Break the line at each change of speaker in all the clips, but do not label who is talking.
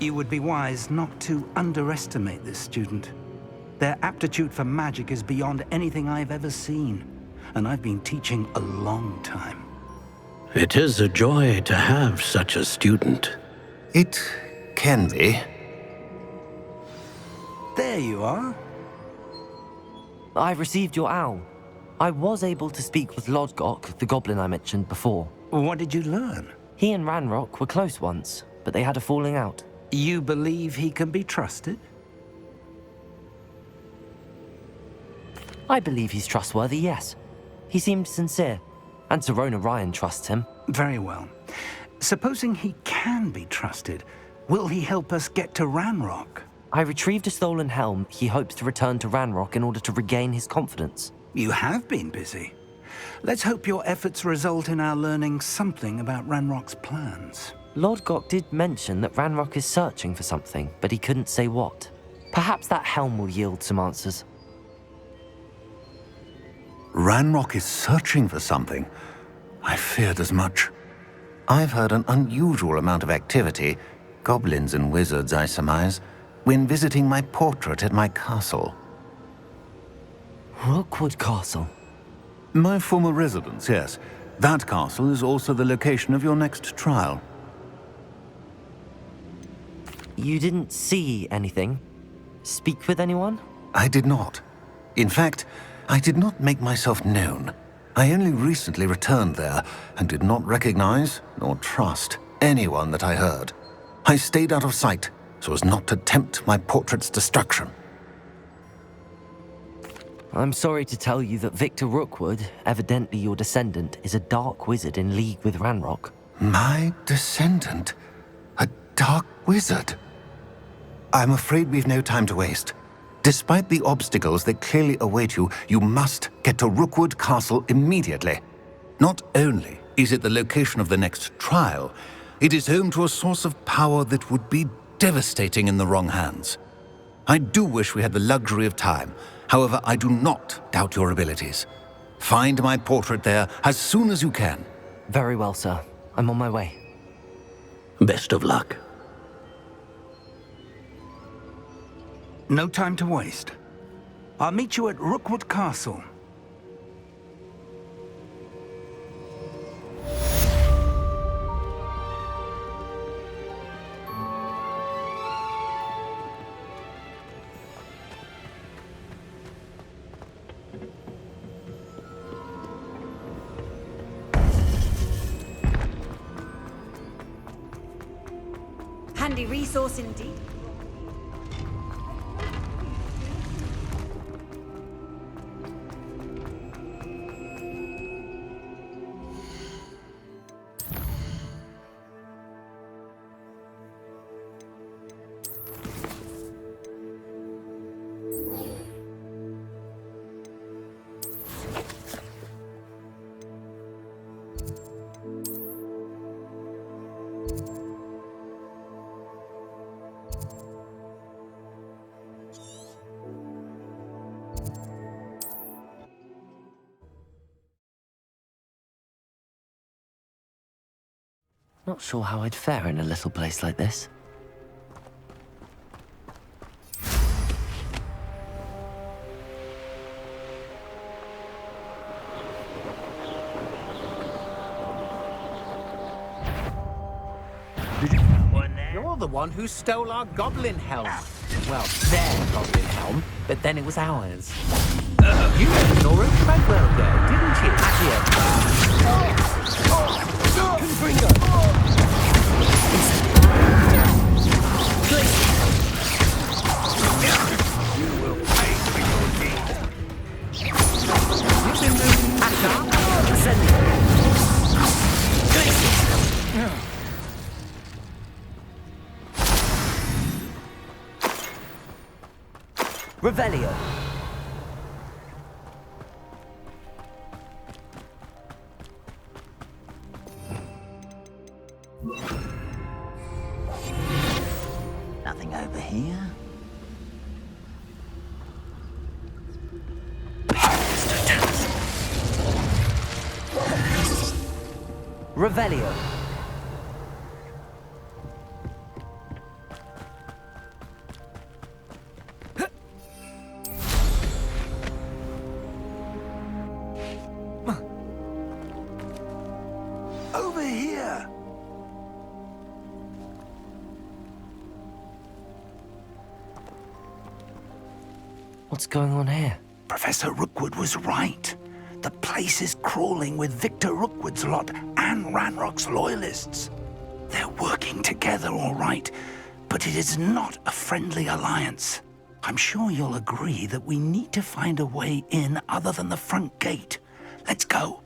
You would be wise not to underestimate this student. Their aptitude for magic is beyond anything I've ever seen, and I've been teaching a long time.
It is a joy to have such a student.
It can be.
There you are.
I received your owl. I was able to speak with Lodgok, the goblin I mentioned before.
What did you learn?
He and Ranrock were close once, but they had a falling out.
You believe he can be trusted?
I believe he's trustworthy, yes. He seemed sincere, and Serona Ryan trusts him.
Very well. Supposing he can be trusted, will he help us get to Ranrock?
I retrieved a stolen helm he hopes to return to Ranrock in order to regain his confidence.
You have been busy. Let's hope your efforts result in our learning something about Ranrock's plans.
Lodgok did mention that Ranrock is searching for something, but he couldn't say what. Perhaps that helm will yield some answers.
Ranrock is searching for something. I feared as much. I've heard an unusual amount of activity, goblins and wizards, I surmise, when visiting my portrait at my castle.
Rookwood Castle?
My former residence, yes. That castle is also the location of your next trial.
You didn't see anything? Speak with anyone?
I did not. In fact, I did not make myself known. I only recently returned there and did not recognize nor trust anyone that I heard. I stayed out of sight so as not to tempt my portrait's destruction.
I'm sorry to tell you that Victor Rookwood, evidently your descendant, is a dark wizard in league with Ranrock.
My descendant? A dark wizard? I'm afraid we've no time to waste. Despite the obstacles that clearly await you, you must get to Rookwood Castle immediately. Not only is it the location of the next trial, it is home to a source of power that would be devastating in the wrong hands. I do wish we had the luxury of time. However, I do not doubt your abilities. Find my portrait there as soon as you can.
Very well, sir. I'm on my way.
Best of luck.
No time to waste. I'll meet you at Rookwood Castle.
Handy resource indeed.
Not sure how I'd fare in a little place like this.
You're the one who stole our goblin helm. Well, their goblin helm, but then it was ours. You ignore it quite well there, didn't you?
You will pay for your deed.
Revelio.
Nothing over here.
Revelio. What's going on here?
Professor Rookwood was right. The place is crawling with Victor Rookwood's lot and Ranrock's loyalists. They're working together, all right, but it is not a friendly alliance. I'm sure you'll agree that we need to find a way in other than the front gate. Let's go.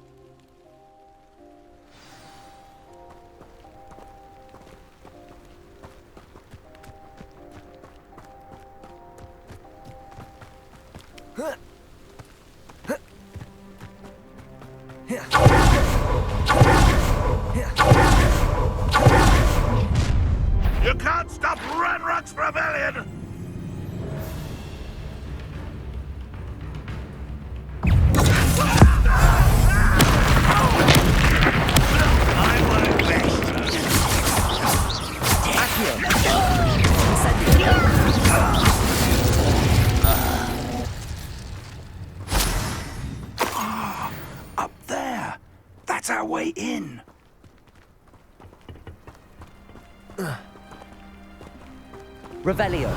You can't stop Ranrock's rebellion!
Up there. That's our way in.
Revelio.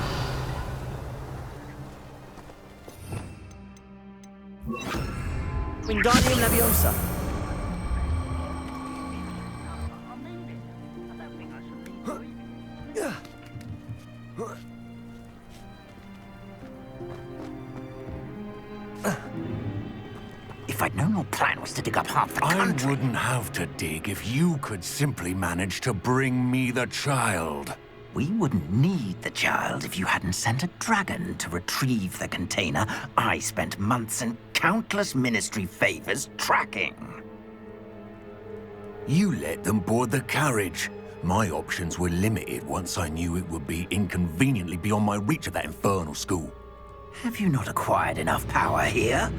Wingardium Leviosa.
If I'd known your plan was to dig up half the country...
I wouldn't have to dig if you could simply manage to bring me the child.
We wouldn't need the child if you hadn't sent a dragon to retrieve the container I spent months and countless ministry favors tracking.
You let them board the carriage. My options were limited once I knew it would be inconveniently beyond my reach at that infernal school.
Have you not acquired enough power here?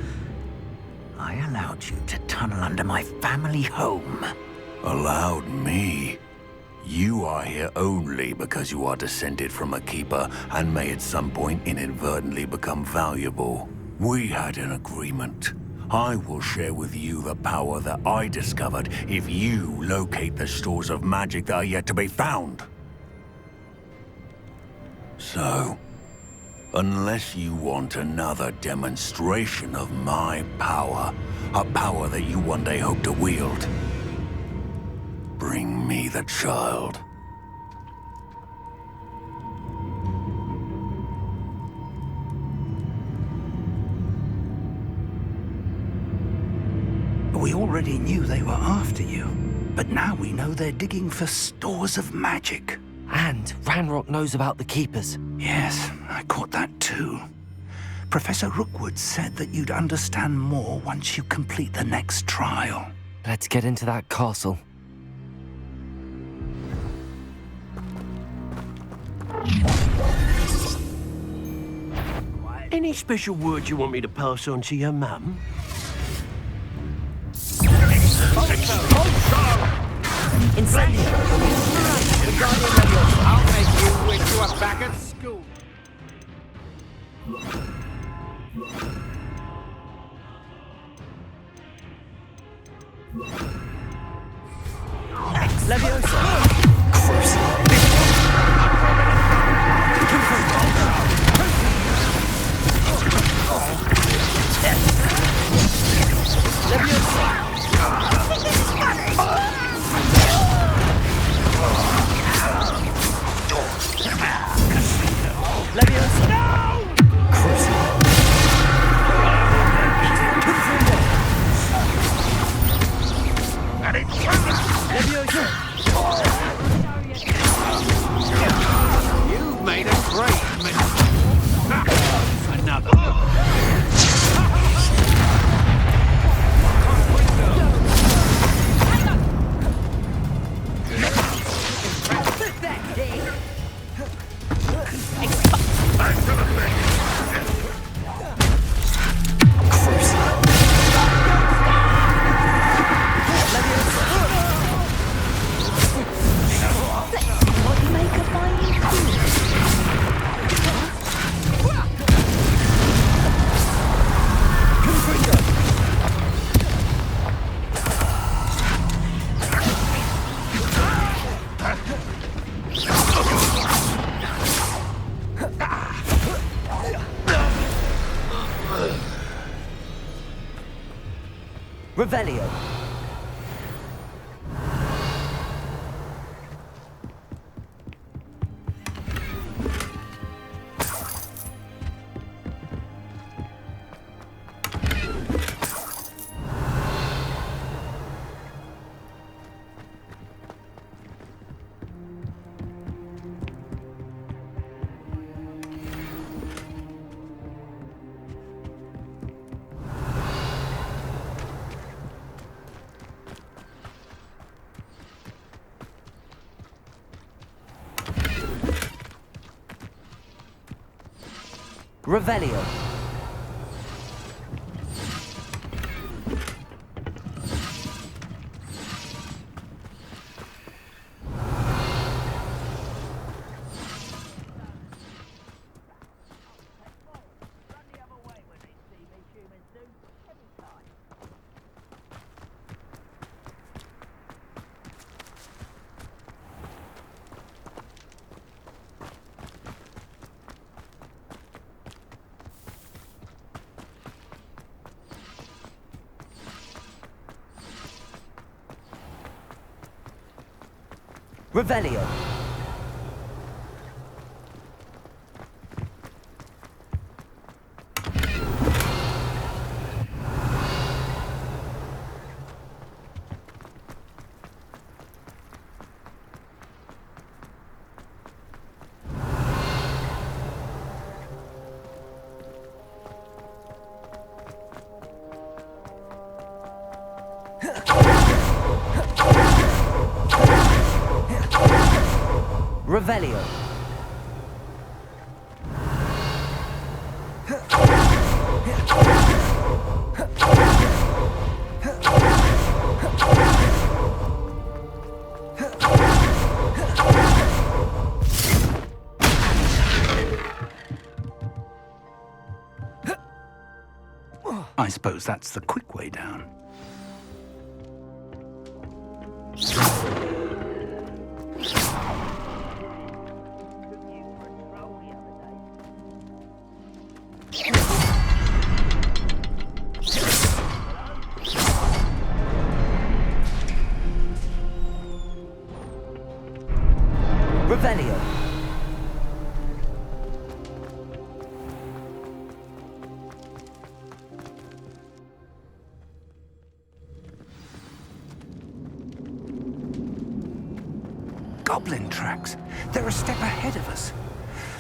I allowed you to tunnel under my family home.
Allowed me? You are here only because you are descended from a keeper and may at some point inadvertently become valuable. We had an agreement. I will share with you the power that I discovered if you locate the stores of magic that are yet to be found. So, unless you want another demonstration of my power, a power that you one day hope to wield, bring me the child.
We already knew they were after you, but now we know they're digging for stores of magic.
And Ranrock knows about the Keepers.
Yes, I caught that too. Professor Rookwood said that you'd understand more once you complete the next trial.
Let's get into that castle.
Any special words you want me to pass on to your mum?
Incendio! Wingardium Leviosa!
I'll make you wish you were back at school.
Leviosa! Leviosa! Revelio. Revelio. Revelio. Revelio.
I suppose that's the quick way down.
Revelio.
Goblin tracks. They're a step ahead of us.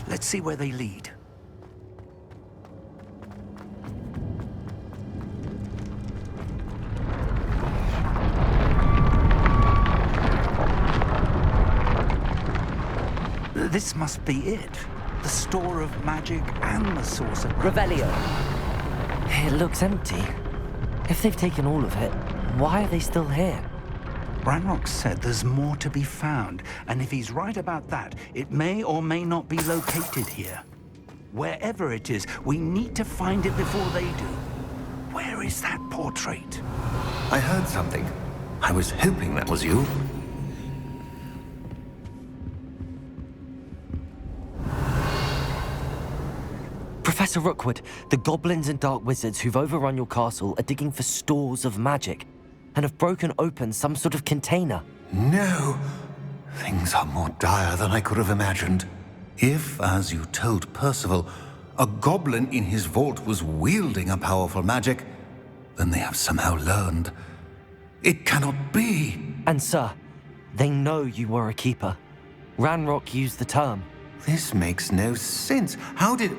Let's see where they lead. This must be it. The store of magic and the source of...
Revelio. It looks empty. If they've taken all of it, why are they still here?
Ranrock said there's more to be found, and if he's right about that, it may or may not be located here. Wherever it is, we need to find it before they do. Where is that portrait?
I heard something. I was hoping that was you.
Professor Rookwood, the goblins and dark wizards who've overrun your castle are digging for stores of magic and have broken open some sort of container.
No. Things are more dire than I could have imagined. If, as you told Percival, a goblin in his vault was wielding a powerful magic, then they have somehow learned. It cannot be.
And sir, they know you were a keeper. Ranrock used the term.
This makes no sense. How did...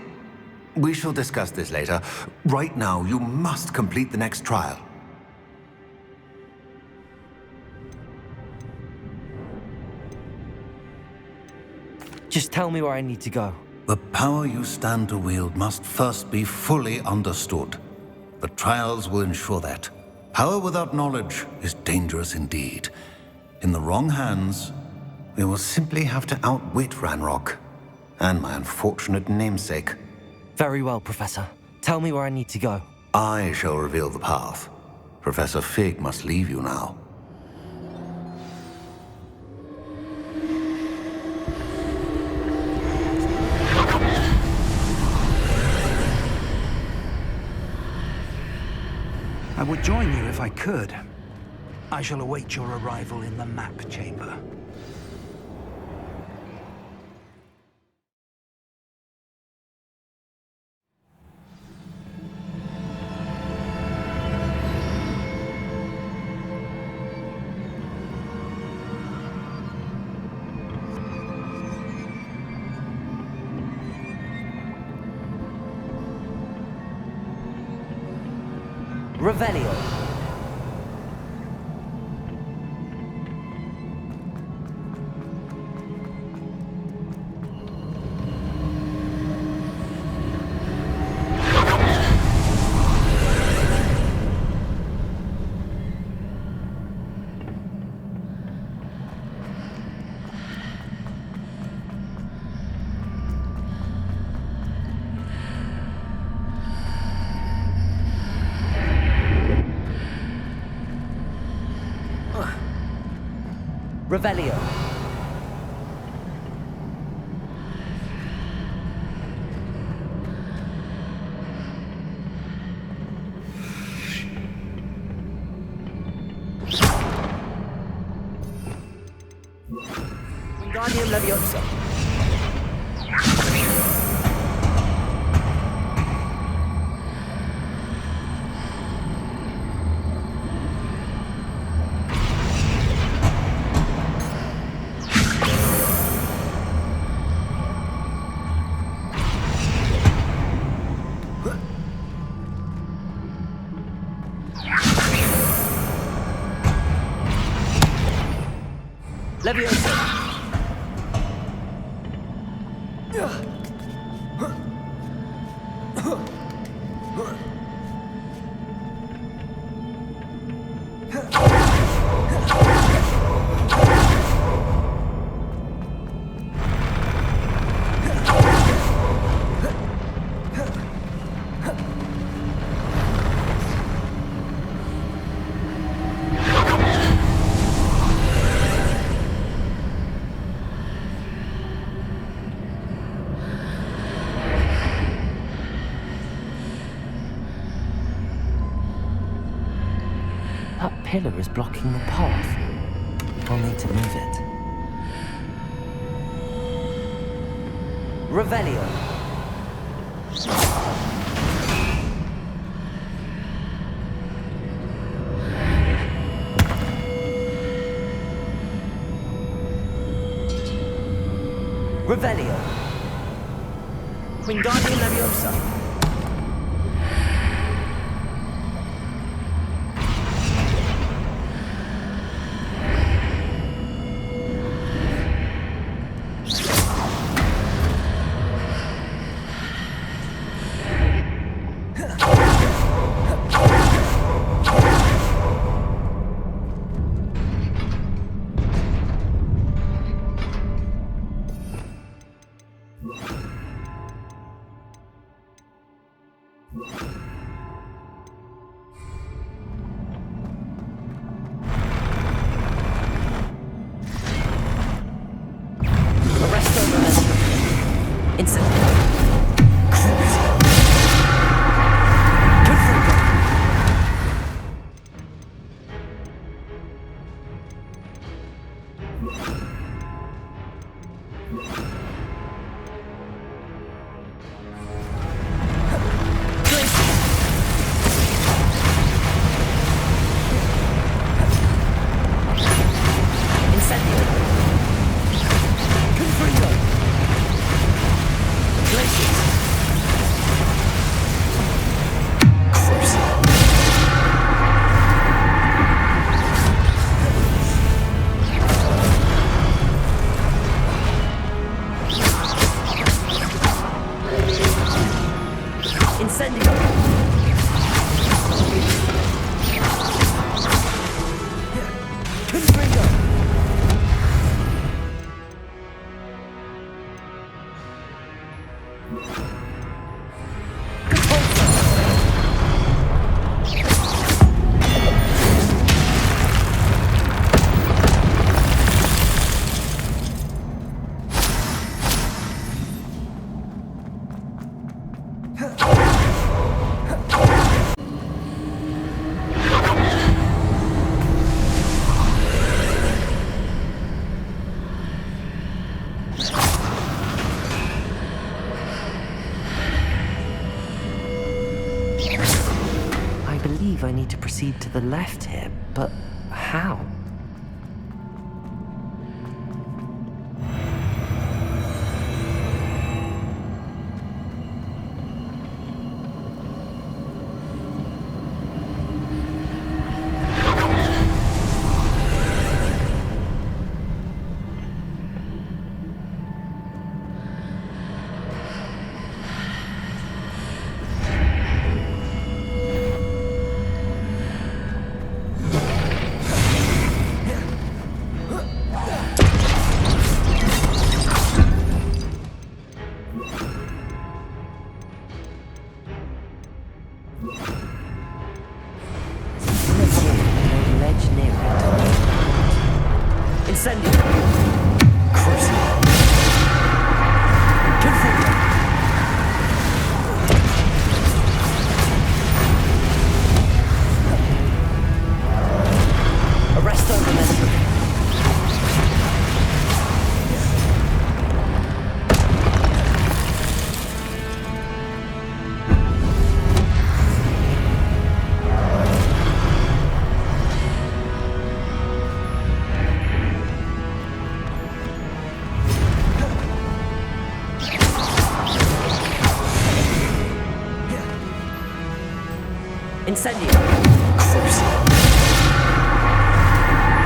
We shall discuss this later. Right now, you must complete the next trial.
Just tell me where I need to go.
The power you stand to wield must first be fully understood. The trials will ensure that. Power without knowledge is dangerous indeed. In the wrong hands, we will simply have to outwit Ranrock and my unfortunate namesake.
Very well, Professor. Tell me where I need to go.
I shall reveal the path. Professor Fig must leave you now.
I would join you if I could. I shall await your arrival in the map chamber.
Revelio. Revelio. Wingardium Leviosa. Leviosa. That pillar is blocking the path. I'll need to move it. Revelio. Revelio. Wingardium Leviosa. believe I need to proceed to the left here, but how?
Incendio. Crucial.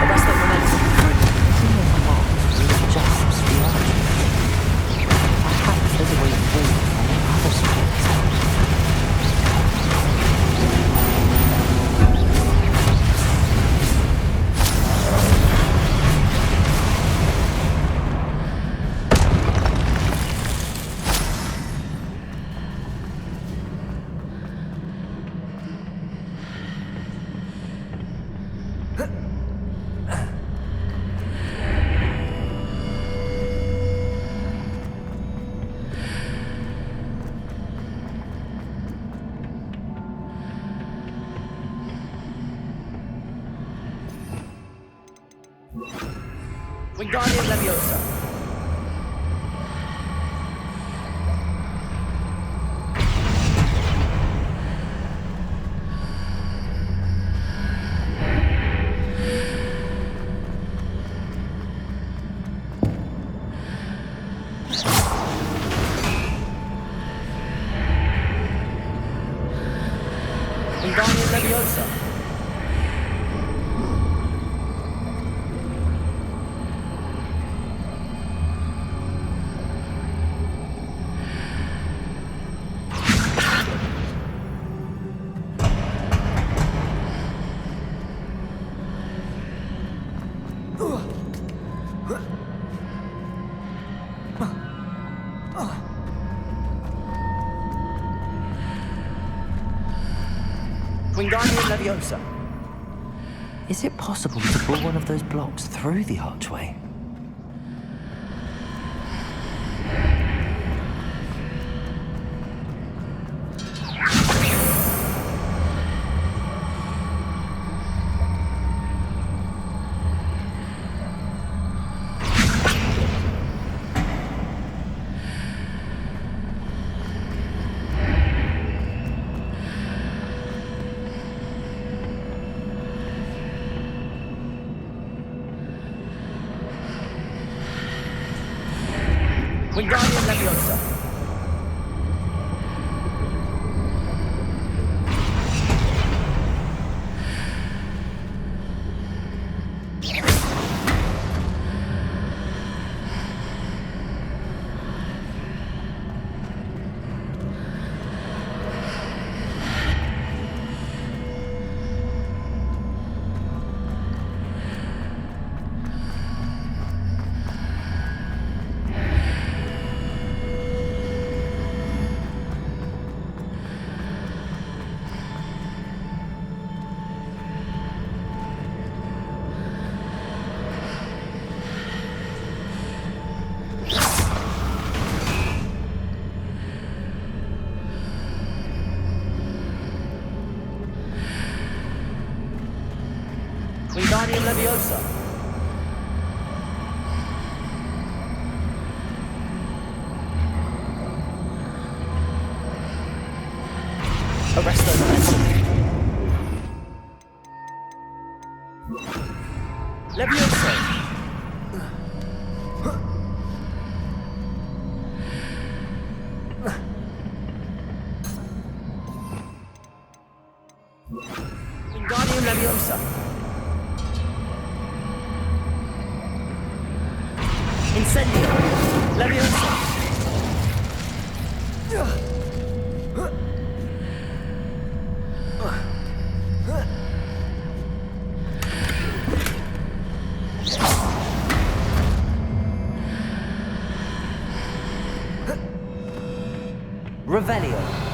Arrest the momentum. Just the arch. Perhaps there's a way through from the other side. Wingardium Leviosa. Wingardium Leviosa. Wingardium Leviosa.
Is it possible to pull one of those blocks through the archway?
Wingardium Leviosa. Wingardium Leviosa. Arrest the momentum.
Leviosa! Revelio.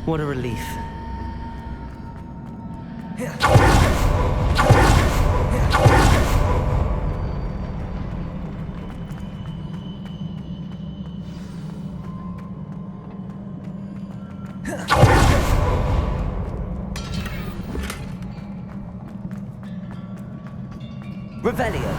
What a relief. Revelio.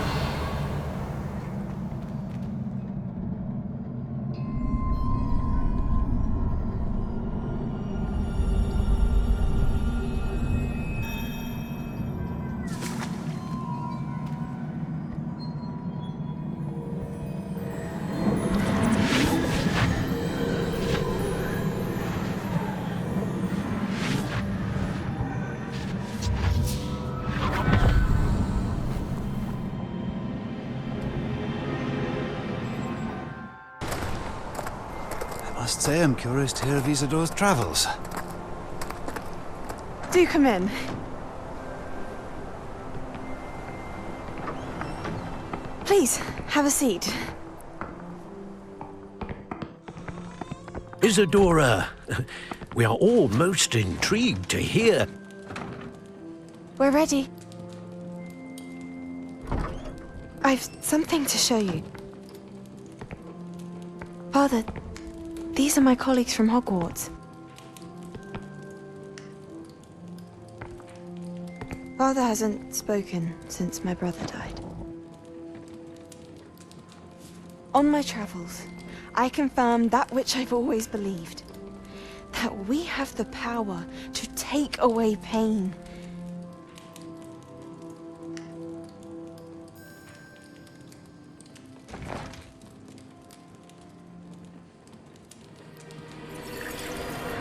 I must say I'm curious to hear of Isadore's travels.
Do come in. Please, have a seat.
Isadora, we are all most intrigued to hear.
We're ready. I've something to show you. Father, these are my colleagues from Hogwarts. Father hasn't spoken since my brother died. On my travels, I confirmed that which I've always believed. That we have the power to take away pain.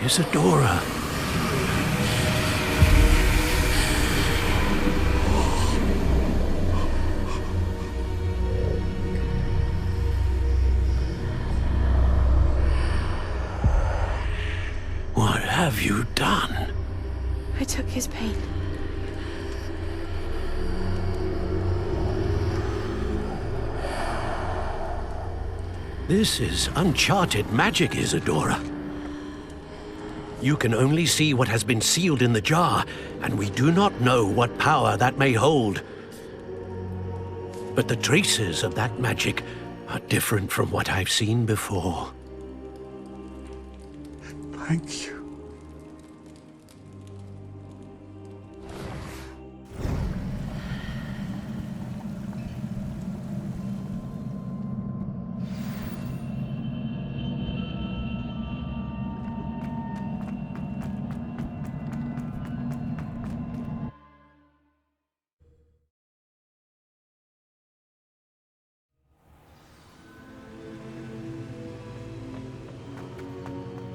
Isadora. What have you done?
I took his pain.
This is uncharted magic, Isadora. You can only see what has been sealed in the jar, and we do not know what power that may hold. But the traces of that magic are different from what I've seen before.
Thank you.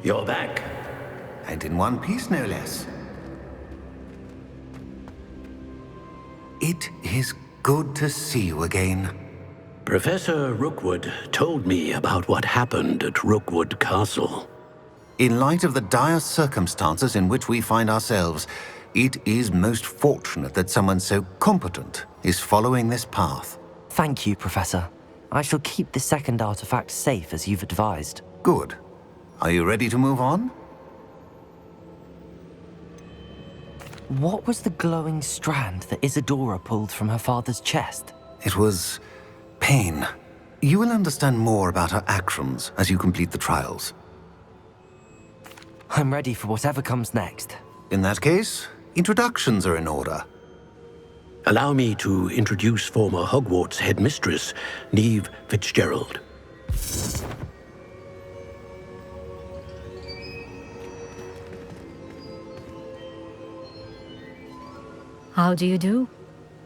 You're back.
And in one piece, no less. It is good to see you again.
Professor Rookwood told me about what happened at Rookwood Castle.
In light of the dire circumstances in which we find ourselves, it is most fortunate that someone so competent is following this path.
Thank you, Professor. I shall keep the second artifact safe as you've advised.
Good. Are you ready to move on?
What was the glowing strand that Isadora pulled from her father's chest?
It was pain. You will understand more about her actions as you complete the trials.
I'm ready for whatever comes next.
In that case, introductions are in order.
Allow me to introduce former Hogwarts headmistress, Neve Fitzgerald.
How do you do?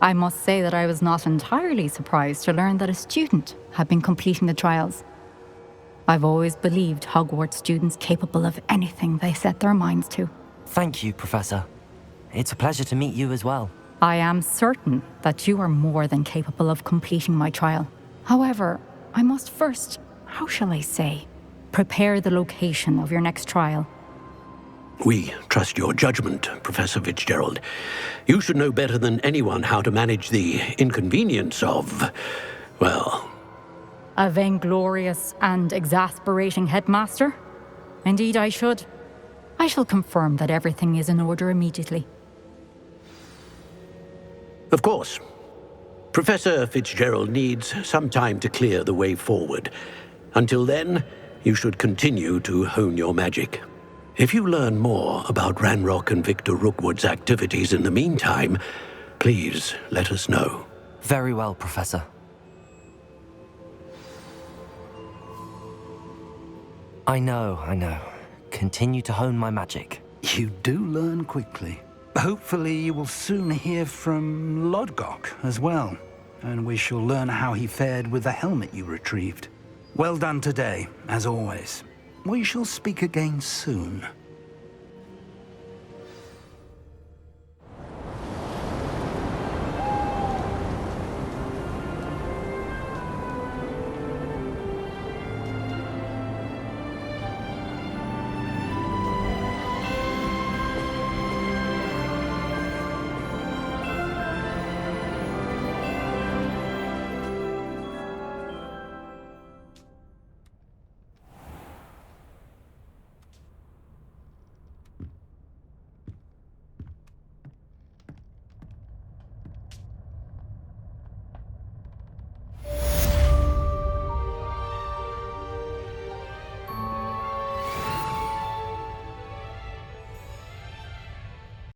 I must say that I was not entirely surprised to learn that a student had been completing the trials. I've always believed Hogwarts students capable of anything they set their minds to.
Thank you, Professor. It's a pleasure to meet you as well.
I am certain that you are more than capable of completing my trial. However, I must first, how shall I say, prepare the location of your next trial.
We trust your judgment, Professor Fitzgerald. You should know better than anyone how to manage the inconvenience of, well...
A vainglorious and exasperating headmaster? Indeed I should. I shall confirm that everything is in order immediately.
Of course. Professor Fitzgerald needs some time to clear the way forward. Until then, you should continue to hone your magic. If you learn more about Ranrock and Victor Rookwood's activities in the meantime, please let us know.
Very well, Professor. I know. Continue to hone my magic.
You do learn quickly. Hopefully you will soon hear from Lodgok as well, and we shall learn how he fared with the helmet you retrieved. Well done today, as always. We shall speak again soon.